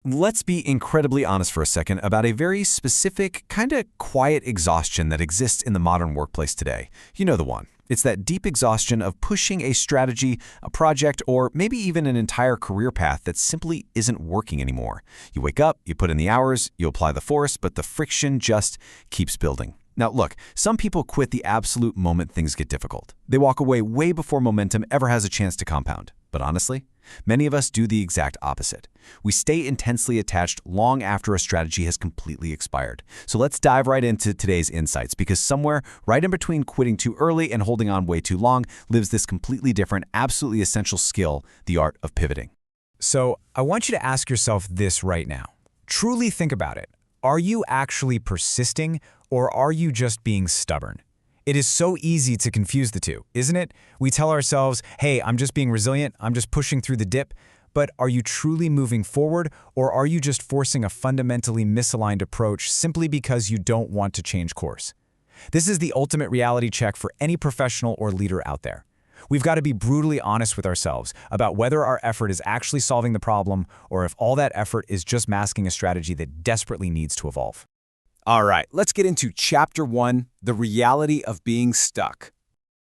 Let's be incredibly honest for a second about a very specific, kind of quiet exhaustion that exists in the modern workplace today. You know the one. It's that deep exhaustion of pushing a strategy, a project, or maybe even an entire career path that simply isn't working anymore. You wake up, you put in the hours, you apply the force, but the friction just keeps building. Now look, some people quit the absolute moment things get difficult. They walk away way before momentum ever has a chance to compound. But honestly, many of us do the exact opposite. We stay intensely attached long after a strategy has completely expired. So let's dive right into today's insights, because somewhere right in between quitting too early and holding on way too long lives this completely different, absolutely essential skill, the art of pivoting. So I want you to ask yourself this right now. Truly think about it. Are you actually persisting, or are you just being stubborn? It is so easy to confuse the two, isn't it? We tell ourselves, hey, I'm just being resilient, I'm just pushing through the dip. But are you truly moving forward, or are you just forcing a fundamentally misaligned approach simply because you don't want to change course? This is the ultimate reality check for any professional or leader out there. We've got to be brutally honest with ourselves about whether our effort is actually solving the problem, or if all that effort is just masking a strategy that desperately needs to evolve. All right, let's get into Chapter 1, the reality of being stuck.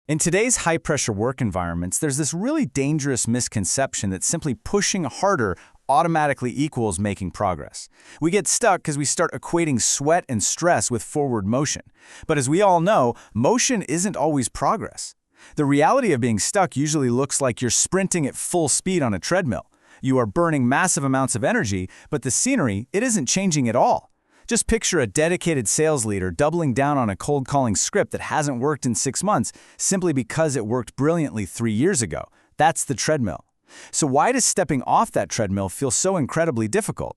In today's high-pressure work environments, there's this really dangerous misconception that simply pushing harder automatically equals making progress. We get stuck because we start equating sweat and stress with forward motion. But as we all know, motion isn't always progress. The reality of being stuck usually looks like you're sprinting at full speed on a treadmill. You are burning massive amounts of energy, but the scenery, it isn't changing at all. Just picture a dedicated sales leader doubling down on a cold calling script that hasn't worked in 6 months simply because it worked brilliantly 3 years ago. That's the treadmill. So why does stepping off that treadmill feel so incredibly difficult?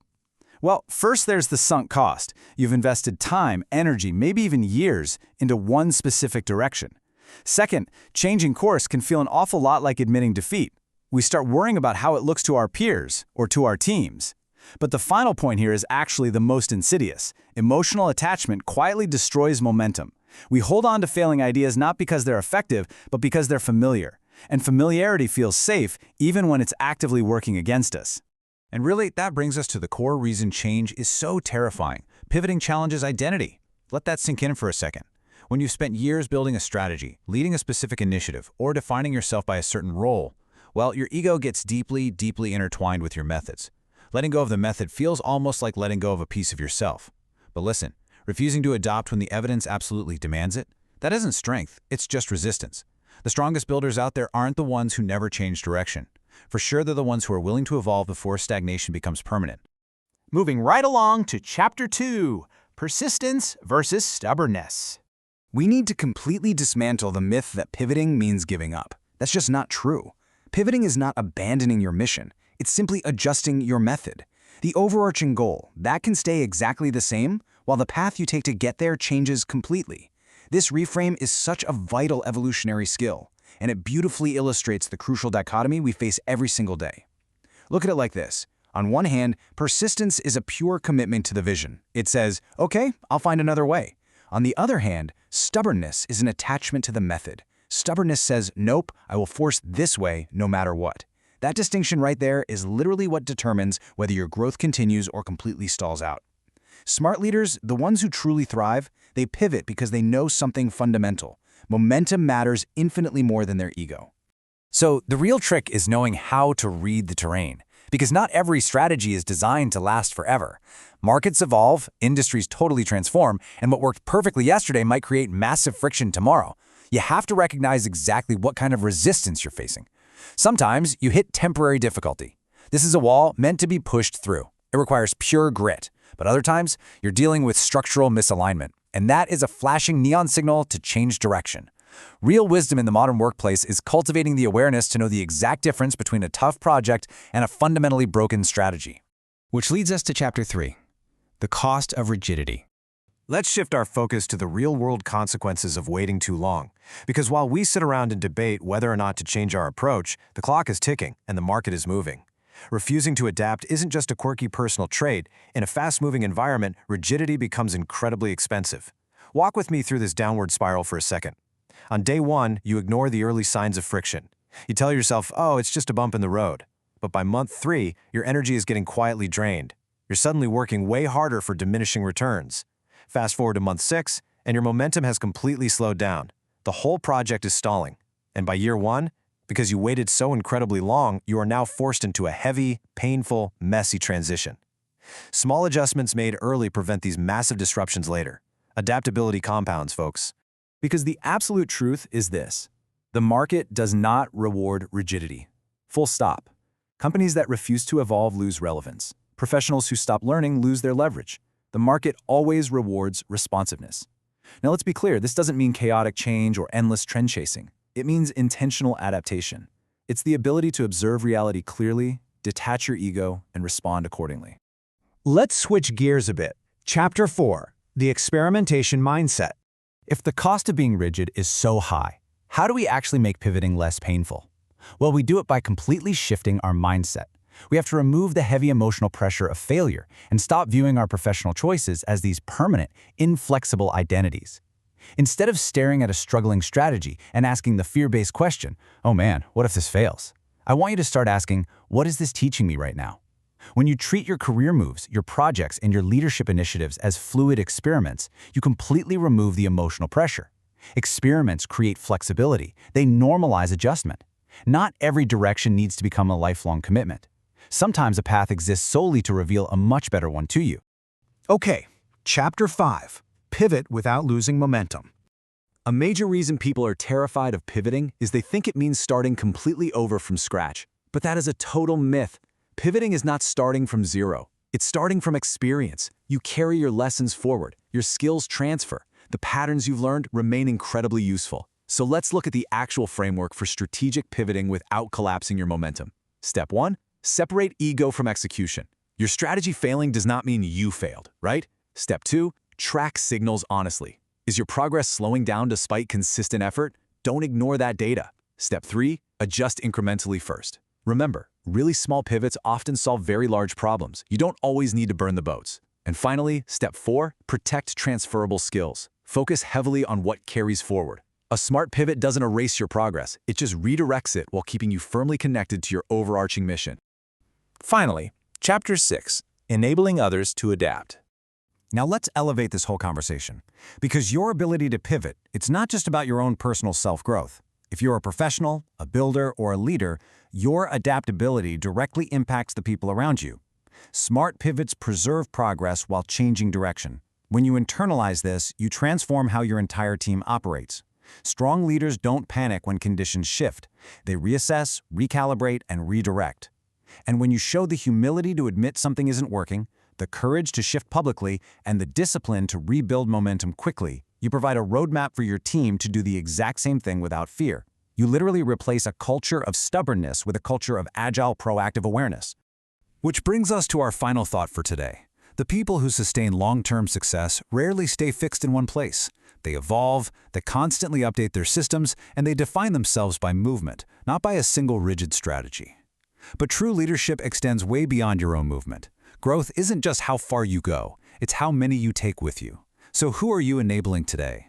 Well, first there's the sunk cost. You've invested time, energy, maybe even years into one specific direction. Second, changing course can feel an awful lot like admitting defeat. We start worrying about how it looks to our peers or to our teams. But the final point here is actually the most insidious. Emotional attachment quietly destroys momentum. We hold on to failing ideas not because they're effective, but because they're familiar. And familiarity feels safe even when it's actively working against us. And really, that brings us to the core reason change is so terrifying. Pivoting challenges identity. Let that sink in for a second. When you've spent years building a strategy, leading a specific initiative, or defining yourself by a certain role, well, your ego gets deeply, deeply intertwined with your methods. Letting go of the method feels almost like letting go of a piece of yourself. But listen, refusing to adopt when the evidence absolutely demands it, that isn't strength, it's just resistance. The strongest builders out there aren't the ones who never change direction. For sure, they're the ones who are willing to evolve before stagnation becomes permanent. Moving right along to Chapter 2, Persistence versus Stubbornness. We need to completely dismantle the myth that pivoting means giving up. That's just not true. Pivoting is not abandoning your mission. It's simply adjusting your method. The overarching goal, that can stay exactly the same, while the path you take to get there changes completely. This reframe is such a vital evolutionary skill, and it beautifully illustrates the crucial dichotomy we face every single day. Look at it like this. On one hand, persistence is a pure commitment to the vision. It says, okay, I'll find another way. On the other hand, stubbornness is an attachment to the method. Stubbornness says, nope, I will force this way no matter what. That distinction right there is literally what determines whether your growth continues or completely stalls out. Smart leaders, the ones who truly thrive, they pivot because they know something fundamental. Momentum matters infinitely more than their ego. So the real trick is knowing how to read the terrain, because not every strategy is designed to last forever. Markets evolve, industries totally transform, and what worked perfectly yesterday might create massive friction tomorrow. You have to recognize exactly what kind of resistance you're facing. Sometimes you hit temporary difficulty. This is a wall meant to be pushed through. It requires pure grit. But other times, you're dealing with structural misalignment, and that is a flashing neon signal to change direction. Real wisdom in the modern workplace is cultivating the awareness to know the exact difference between a tough project and a fundamentally broken strategy. Which leads us to Chapter 3, the cost of rigidity. Let's shift our focus to the real-world consequences of waiting too long. Because while we sit around and debate whether or not to change our approach, the clock is ticking and the market is moving. Refusing to adapt isn't just a quirky personal trait. In a fast-moving environment, rigidity becomes incredibly expensive. Walk with me through this downward spiral for a second. On day 1, you ignore the early signs of friction. You tell yourself, oh, it's just a bump in the road. But by month 3, your energy is getting quietly drained. You're suddenly working way harder for diminishing returns. Fast forward to month 6, and your momentum has completely slowed down. The whole project is stalling. And by year 1, because you waited so incredibly long, you are now forced into a heavy, painful, messy transition. Small adjustments made early prevent these massive disruptions later. Adaptability compounds, folks. Because the absolute truth is this: the market does not reward rigidity. Full stop. Companies that refuse to evolve lose relevance. Professionals who stop learning lose their leverage. The market always rewards responsiveness. Now let's be clear, this doesn't mean chaotic change or endless trend chasing. It means intentional adaptation. It's the ability to observe reality clearly, detach your ego, and respond accordingly. Let's switch gears a bit. Chapter 4, the experimentation mindset. If the cost of being rigid is so high, how do we actually make pivoting less painful? Well, we do it by completely shifting our mindset. We have to remove the heavy emotional pressure of failure and stop viewing our professional choices as these permanent, inflexible identities. Instead of staring at a struggling strategy and asking the fear-based question, oh man, what if this fails? I want you to start asking, what is this teaching me right now? When you treat your career moves, your projects, and your leadership initiatives as fluid experiments, you completely remove the emotional pressure. Experiments create flexibility. They normalize adjustment. Not every direction needs to become a lifelong commitment. Sometimes a path exists solely to reveal a much better one to you. Okay, Chapter 5. Pivot without losing momentum. A major reason people are terrified of pivoting is they think it means starting completely over from scratch. But that is a total myth. Pivoting is not starting from zero. It's starting from experience. You carry your lessons forward. Your skills transfer. The patterns you've learned remain incredibly useful. So let's look at the actual framework for strategic pivoting without collapsing your momentum. Step 1, separate ego from execution. Your strategy failing does not mean you failed, right? Step 2, track signals honestly. Is your progress slowing down despite consistent effort? Don't ignore that data. Step 3, adjust incrementally first. Remember, really small pivots often solve very large problems. You don't always need to burn the boats. And finally, step 4, protect transferable skills. Focus heavily on what carries forward. A smart pivot doesn't erase your progress. It just redirects it while keeping you firmly connected to your overarching mission. Finally, Chapter 6, enabling others to adapt. Now let's elevate this whole conversation, because your ability to pivot, it's not just about your own personal self-growth. If you're a professional, a builder, or a leader, your adaptability directly impacts the people around you. Smart pivots preserve progress while changing direction. When you internalize this, you transform how your entire team operates. Strong leaders don't panic when conditions shift. They reassess, recalibrate, and redirect. And when you show the humility to admit something isn't working, the courage to shift publicly, and the discipline to rebuild momentum quickly, you provide a roadmap for your team to do the exact same thing without fear. You literally replace a culture of stubbornness with a culture of agile, proactive awareness. Which brings us to our final thought for today. The people who sustain long-term success rarely stay fixed in one place. They evolve, they constantly update their systems, and they define themselves by movement, not by a single rigid strategy. But true leadership extends way beyond your own movement. Growth isn't just how far you go, it's how many you take with you. So who are you enabling today?